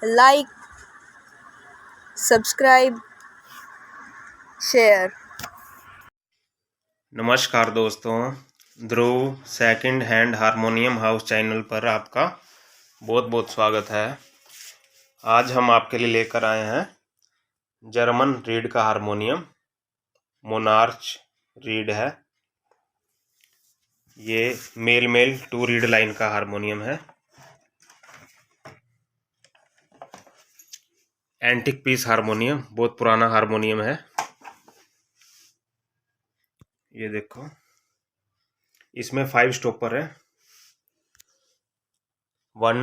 like, subscribe, share. नमस्कार दोस्तों, Dhruv second hand harmonium house channel पर आपका बहुत बहुत स्वागत है। आज हम आपके लिए लेकर आए हैं जर्मन रीड का हारमोनियम। मोनार्च रीड है ये। मेल 2 रीड लाइन का हारमोनियम है। एंटिक पीस हारमोनियम, बहुत पुराना हारमोनियम है। ये देखो, इसमें 5 स्टॉपर है। 1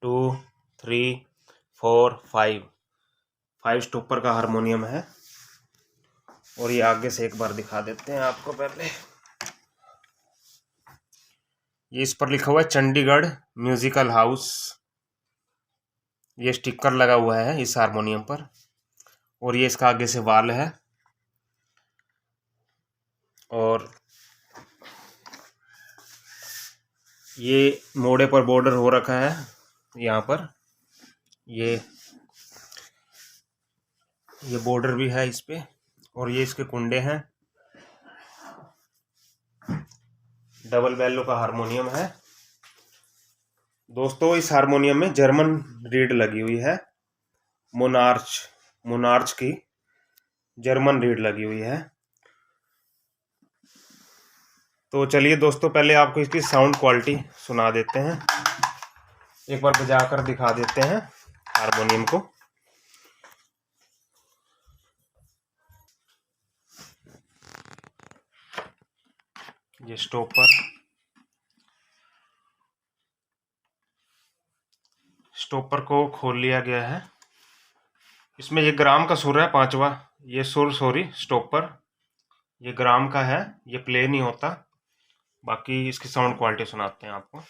2 3 4 5 स्टॉपर का हारमोनियम है। और ये आगे से एक बार दिखा देते हैं आपको। पहले ये इस पर लिखा हुआ है चंडीगढ़ म्यूजिकल हाउस। ये स्टिकर लगा हुआ है इस हारमोनियम पर। और ये इसका आगे से वाल है। और ये मोड़े पर बॉर्डर हो रखा है यहाँ पर। ये बॉर्डर भी है इस पे। और ये इसके कुंडे हैं। डबल बेलो का हारमोनियम है दोस्तों। इस हारमोनियम में जर्मन रीड लगी हुई है। मोनार्च की जर्मन रीड लगी हुई है। तो चलिए दोस्तों, पहले आपको इसकी साउंड क्वालिटी सुना देते हैं। एक बार बजाकर दिखा देते हैं हारमोनियम को। ये स्टॉपर को खोल लिया गया है। इसमें ये ग्राम का सुर है, 5वां ये सुर। स्टॉपर ये ग्राम का है, ये प्ले नहीं होता। बाकी इसकी साउंड क्वालिटी सुनाते हैं आपको।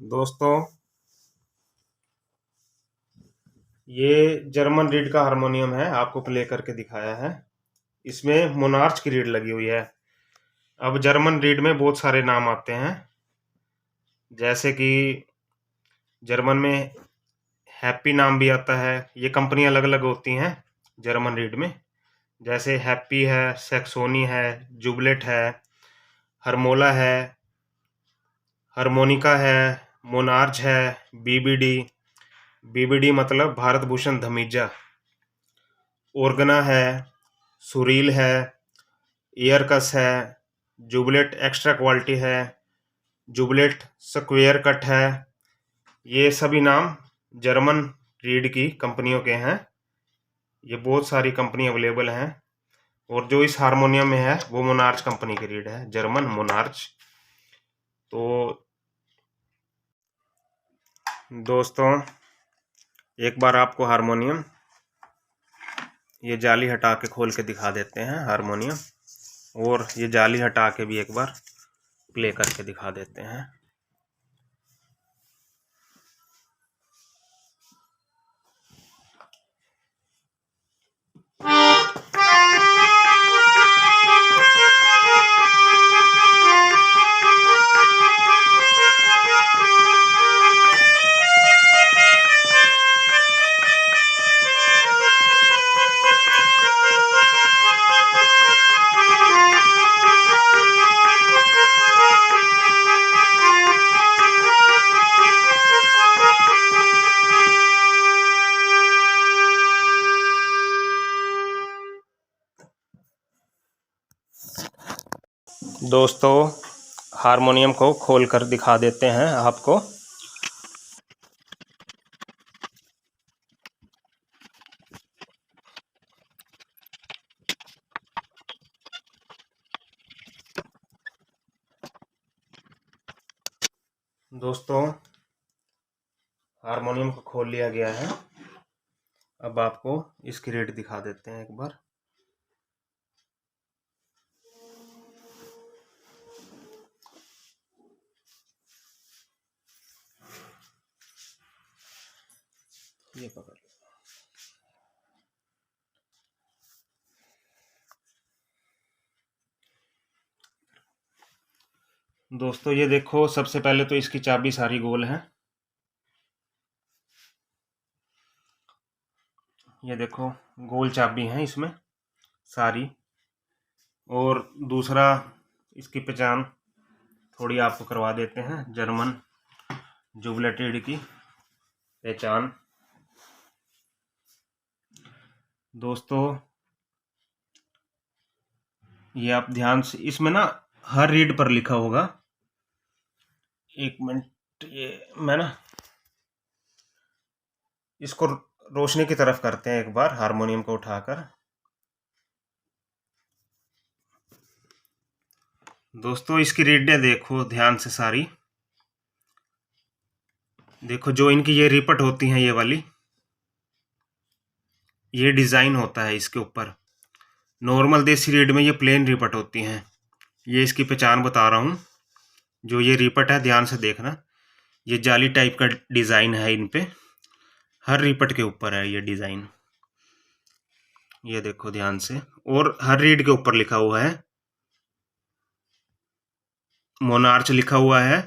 दोस्तों, ये जर्मन रीड का हारमोनियम है, आपको प्ले करके दिखाया है। इसमें मोनार्च की रीड लगी हुई है। अब जर्मन रीड में बहुत सारे नाम आते हैं, जैसे कि जर्मन में हैप्पी नाम भी आता है। ये कंपनी अलग अलग होती हैं जर्मन रीड में, जैसे हैप्पी है, सैक्सोनी है, जुबलेट है, हरमोला है, हारमोनिका है, मोनार्च है, बीबीडी, बीबीडी मतलब भारत भूषण धमीजा, ऑर्गना है, सुरील है, ईयरकस है, जुबलेट एक्स्ट्रा क्वालिटी है, जुबलेट स्क्वेयर कट है। ये सभी नाम जर्मन रीड की कंपनियों के हैं। ये बहुत सारी कंपनी अवेलेबल हैं, और जो इस हारमोनियम में है वो मोनार्च कंपनी की रीड है, जर्मन मोनार्च। तो दोस्तों, एक बार आपको हारमोनियम ये जाली हटा के खोल के दिखा देते हैं हारमोनियम, और ये जाली हटा के भी एक बार प्ले करके दिखा देते हैं। दोस्तों, हारमोनियम को खोलकर दिखा देते हैं आपको। दोस्तों, हारमोनियम को खोल लिया गया है। अब आपको इसकी रीड दिखा देते हैं एक बार। ये पकड़ लो। दोस्तों, ये देखो, सबसे पहले तो इसकी चाबी सारी गोल है। ये देखो, गोल चाबी है इसमें सारी। और दूसरा, इसकी पहचान थोड़ी आपको करवा देते हैं, जर्मन जुबलेटेड की पहचान। दोस्तों, ये आप ध्यान से, इसमें ना हर रीड पर लिखा होगा। एक मिनट, ये मैं ना इसको रोशनी की तरफ करते हैं एक बार, हारमोनियम को उठाकर। दोस्तों, इसकी रीडें देखो ध्यान से सारी। देखो, जो इनकी ये रिपट होती हैं, ये वाली, ये डिज़ाइन होता है इसके ऊपर। नॉर्मल देसी रीड में ये प्लेन रिपट होती हैं। ये इसकी पहचान बता रहा हूँ। जो ये रिपट है, ध्यान से देखना, ये जाली टाइप का डिज़ाइन है इन पे। हर रिपट के ऊपर है ये डिज़ाइन, ये देखो ध्यान से। और हर रीड के ऊपर लिखा हुआ है, मोनार्च लिखा हुआ है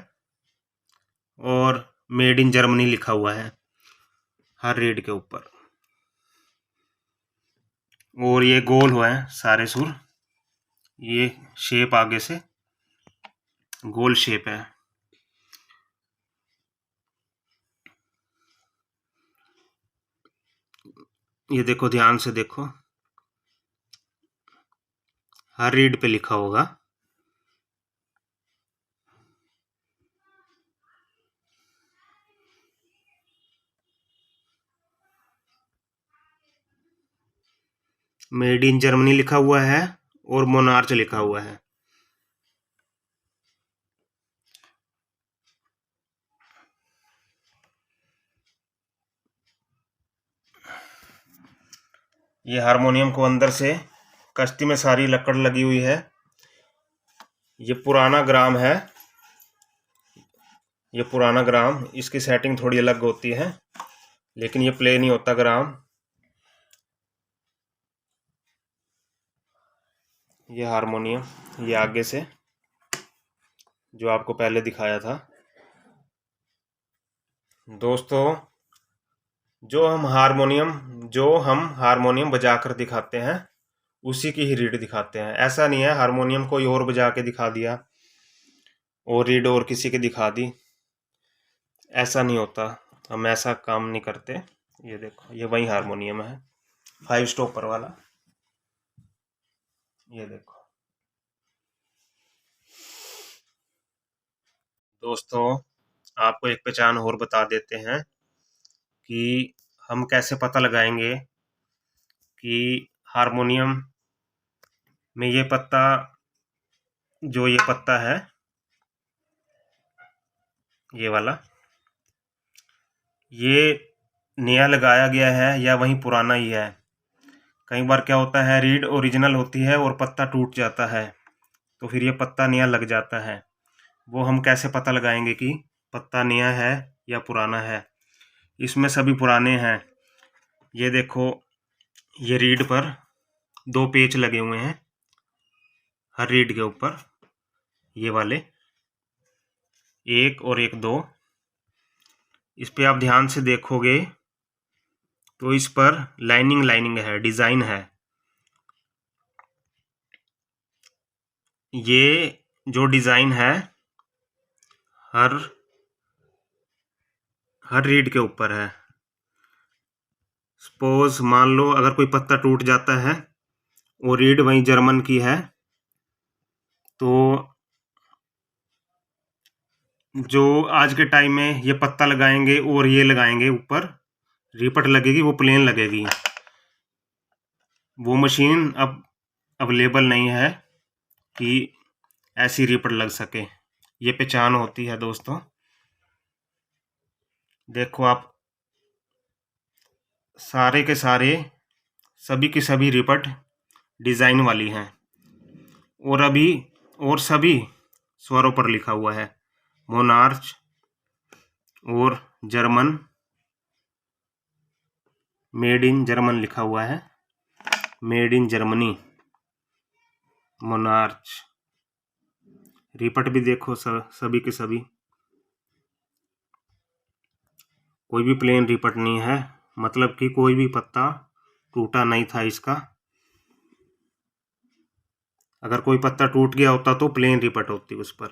और मेड इन जर्मनी लिखा हुआ है हर रीड के ऊपर। और ये गोल हुआ है सारे सुर, ये शेप आगे से गोल शेप है। ये देखो, ध्यान से देखो, हर रीड पे लिखा होगा। मेड इन जर्मनी लिखा हुआ है और मोनार्च लिखा हुआ है। ये हारमोनियम को अंदर से कश्ती में सारी लकड़ लगी हुई है। ये पुराना ग्राम है, ये पुराना ग्राम, इसकी सेटिंग थोड़ी अलग होती है, लेकिन ये प्ले नहीं होता ग्राम। ये हारमोनियम, ये आगे से जो आपको पहले दिखाया था। दोस्तों, जो हम हारमोनियम बजाकर दिखाते हैं उसी की ही रीड दिखाते हैं। ऐसा नहीं है हारमोनियम कोई और बजा के दिखा दिया और रीड और किसी की दिखा दी, ऐसा नहीं होता। हम ऐसा काम नहीं करते। ये देखो, ये वही हारमोनियम है 5 स्टॉपर वाला। ये देखो दोस्तों, आपको एक पहचान और बता देते हैं कि हम कैसे पता लगाएंगे कि हारमोनियम में ये पत्ता, जो ये पत्ता है ये वाला, ये नया लगाया गया है या वही पुराना ही है। कई बार क्या होता है, रीड ओरिजिनल होती है और पत्ता टूट जाता है, तो फिर ये पत्ता नया लग जाता है। वो हम कैसे पता लगाएंगे कि पत्ता नया है या पुराना है? इसमें सभी पुराने हैं। ये देखो, ये रीड पर 2 पेच लगे हुए हैं हर रीड के ऊपर, ये वाले 1 और 1 2। इस पे आप ध्यान से देखोगे तो इस पर लाइनिंग है, डिज़ाइन है। ये जो डिज़ाइन है हर रीड के ऊपर है। सपोज मान लो अगर कोई पत्ता टूट जाता है और रीड वही जर्मन की है, तो जो आज के टाइम में ये पत्ता लगाएंगे और ये लगाएंगे ऊपर, रिपट लगेगी, वो प्लेन लगेगी। वो मशीन अब अवेलेबल नहीं है कि ऐसी रिपट लग सके। ये पहचान होती है दोस्तों। देखो आप, सारे के सारे, सभी की सभी रिपट डिज़ाइन वाली हैं और सभी स्वरों पर लिखा हुआ है। मोनार्च और जर्मन, मेड इन जर्मन लिखा हुआ है, made in Germany. Monarch ripped भी देखो, सभी के सभी, कोई भी प्लेन रिपट नहीं है, मतलब कि कोई भी पत्ता टूटा नहीं था इसका। अगर कोई पत्ता टूट गया होता तो प्लेन रिपट होती उस पर।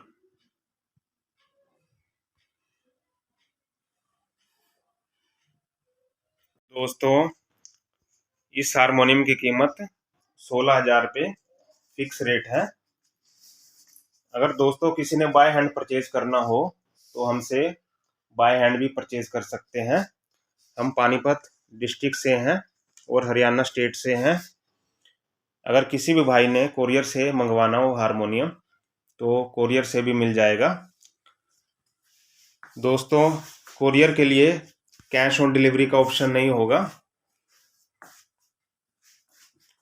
दोस्तों, इस हारमोनियम की कीमत 16,000 रुपये फिक्स रेट है। अगर दोस्तों किसी ने बाय हैंड परचेज करना हो तो हमसे बाय हैंड भी परचेज कर सकते हैं। हम पानीपत डिस्ट्रिक्ट से हैं और हरियाणा स्टेट से हैं। अगर किसी भी भाई ने कोरियर से मंगवाना हो हारमोनियम तो कोरियर से भी मिल जाएगा। दोस्तों, कोरियर के लिए कैश ऑन डिलीवरी का ऑप्शन नहीं होगा,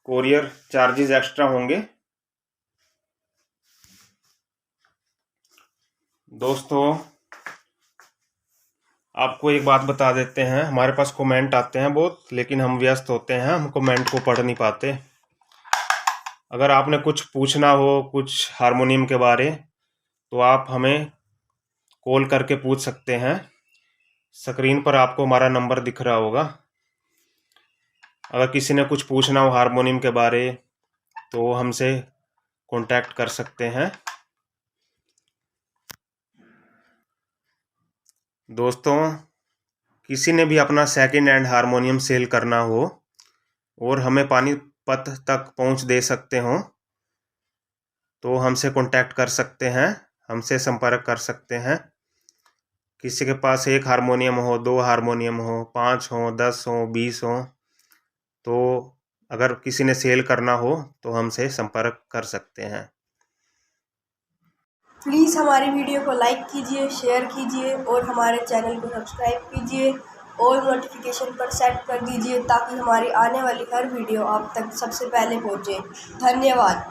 कोरियर चार्जेस एक्स्ट्रा होंगे। दोस्तों, आपको एक बात बता देते हैं, हमारे पास कमेंट आते हैं बहुत, लेकिन हम व्यस्त होते हैं, हम कमेंट को पढ़ नहीं पाते। अगर आपने कुछ पूछना हो कुछ हारमोनियम के बारे, तो आप हमें कॉल करके पूछ सकते हैं। स्क्रीन पर आपको हमारा नंबर दिख रहा होगा। अगर किसी ने कुछ पूछना हो हारमोनियम के बारे तो हमसे कांटेक्ट कर सकते हैं। दोस्तों, किसी ने भी अपना सेकंड हैंड हारमोनियम सेल करना हो और हमें पानीपत तक पहुंच दे सकते हो तो हमसे कांटेक्ट कर सकते हैं, हमसे संपर्क कर सकते हैं। किसी के पास 1 हारमोनियम हो, 2 हारमोनियम हो, 5 हो, 10 हो, 20 हो, तो अगर किसी ने सेल करना हो तो हमसे संपर्क कर सकते हैं। प्लीज़ हमारी वीडियो को लाइक कीजिए, शेयर कीजिए और हमारे चैनल को सब्सक्राइब कीजिए और नोटिफिकेशन पर सेट कर दीजिए ताकि हमारी आने वाली हर वीडियो आप तक सबसे पहले पहुंचे। धन्यवाद।